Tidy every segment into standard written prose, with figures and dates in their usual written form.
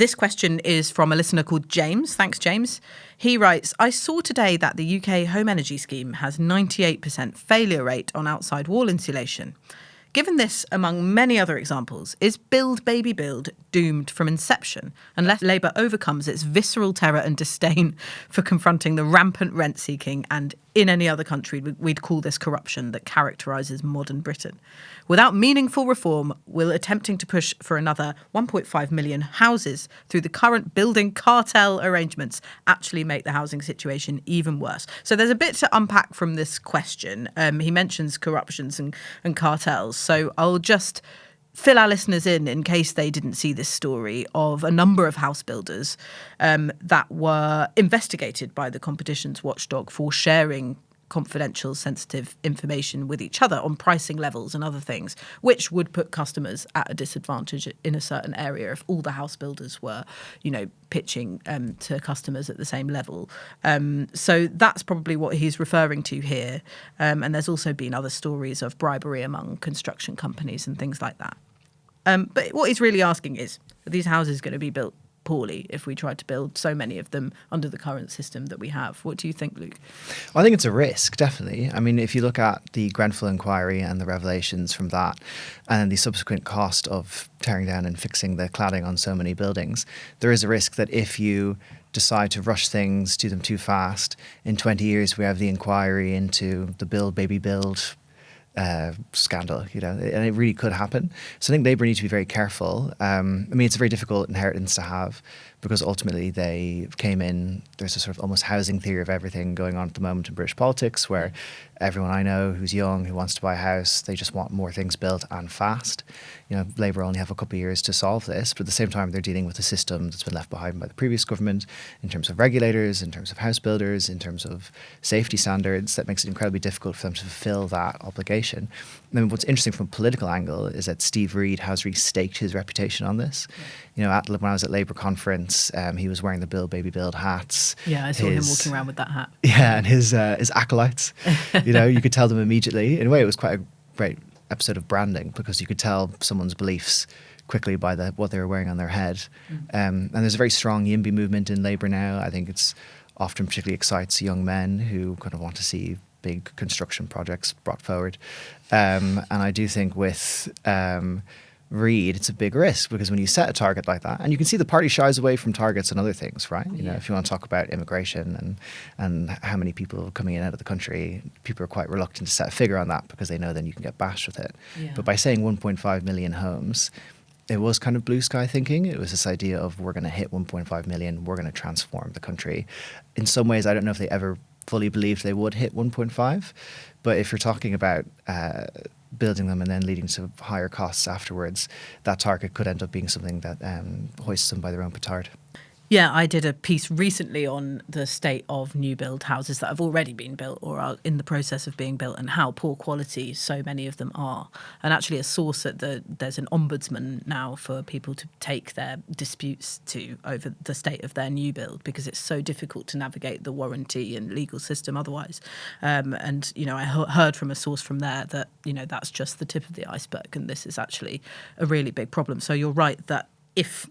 This question is from a listener called James. Thanks, James. He writes, I saw today that the UK Home Energy Scheme has 98% failure rate on outside wall insulation. Given this, among many other examples, is Build Baby Build doomed from inception unless Labour overcomes its visceral terror and disdain for confronting the rampant rent-seeking and, in any other country, we'd call this corruption that characterises modern Britain? Without meaningful reform, will attempting to push for another 1.5 million houses through the current building cartel arrangements actually make the housing situation even worse? So there's a bit to unpack from this question. He mentions corruptions and cartels. So I'll just fill our listeners in case they didn't see this story of a number of house builders that were investigated by the competitions watchdog for sharing confidential, sensitive information with each other on pricing levels and other things, which would put customers at a disadvantage in a certain area if all the house builders were, pitching to customers at the same level. So that's probably what he's referring to here. And there's also been other stories of bribery among construction companies and things like that. But what he's really asking is, are these houses going to be built poorly if we try to build so many of them under the current system that we have? What do you think, Luke? I think it's a risk, definitely. I mean, if you look at the Grenfell inquiry and the revelations from that and the subsequent cost of tearing down and fixing the cladding on so many buildings, there is a risk that if you decide to rush things, do them too fast, in 20 years we have the inquiry into the Build Baby Build scandal, and it really could happen. So I think Labour need to be very careful. It's a very difficult inheritance to have because ultimately they came in, there's a sort of almost housing theory of everything going on at the moment in British politics where everyone I know who's young, who wants to buy a house, they just want more things built and fast. Labour only have a couple of years to solve this, but at the same time they're dealing with a system that's been left behind by the previous government in terms of regulators, in terms of house builders, in terms of safety standards that makes it incredibly difficult for them to fulfil that obligation. What's interesting from a political angle is that Steve Reid has really staked his reputation on this. When I was at Labour conference, he was wearing the Build Baby Build hats. Yeah, I saw him walking around with that hat. Yeah, and his acolytes, you could tell them immediately. In a way, it was quite a great episode of branding because you could tell someone's beliefs quickly by what they were wearing on their head. And there's a very strong YIMBY movement in Labour now. I think it's often particularly excites young men who kind of want to see big construction projects brought forward. And I do think with Reid, it's a big risk because when you set a target like that, and you can see the party shies away from targets and other things, right? If you want to talk about immigration and how many people are coming in out of the country, people are quite reluctant to set a figure on that because they know then you can get bashed with it. Yeah. But by saying 1.5 million homes, it was kind of blue sky thinking. It was this idea of we're going to hit 1.5 million, we're going to transform the country. In some ways, I don't know if they ever fully believed they would hit 1.5, but if you're talking about building them and then leading to higher costs afterwards, that target could end up being something that hoists them by their own petard. Yeah, I did a piece recently on the state of new build houses that have already been built or are in the process of being built and how poor quality so many of them are. And actually a source there's an ombudsman now for people to take their disputes to over the state of their new build because it's so difficult to navigate the warranty and legal system otherwise. I heard from a source from there that, that's just the tip of the iceberg and this is actually a really big problem. So you're right that if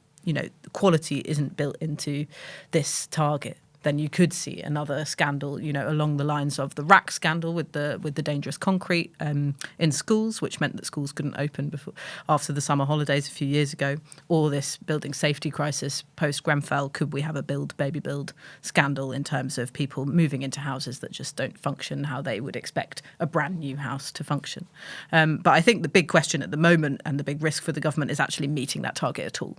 quality isn't built into this target, then you could see another scandal, along the lines of the rack scandal with the dangerous concrete in schools, which meant that schools couldn't open after the summer holidays a few years ago, or this building safety crisis post Grenfell. Could we have a Build Baby Build scandal in terms of people moving into houses that just don't function how they would expect a brand new house to function? But I think the big question at the moment and the big risk for the government is actually meeting that target at all.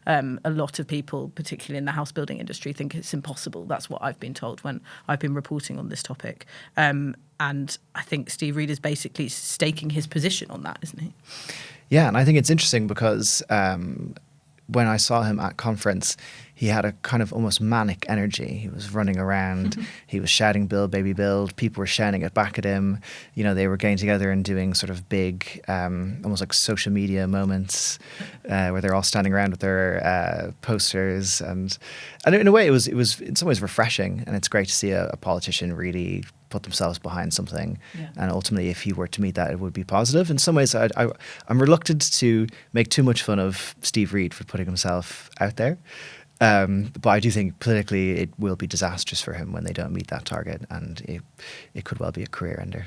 A lot of people, particularly in the house building industry, think it's impossible. That's what I've been told when I've been reporting on this topic. And I think Steve Reid is basically staking his position on that, isn't he? Yeah, and I think it's interesting because when I saw him at conference, he had a kind of almost manic energy. He was running around, he was shouting "Build, baby, build." People were shouting it back at him. They were getting together and doing sort of big, almost like social media moments where they're all standing around with their posters. And in a way, it was in some ways refreshing. And it's great to see a politician really put themselves behind something. Yeah. And ultimately, if he were to meet that, it would be positive. In some ways, I'm reluctant to make too much fun of Steve Reid for putting himself out there. But I do think politically it will be disastrous for him when they don't meet that target, and it could well be a career ender.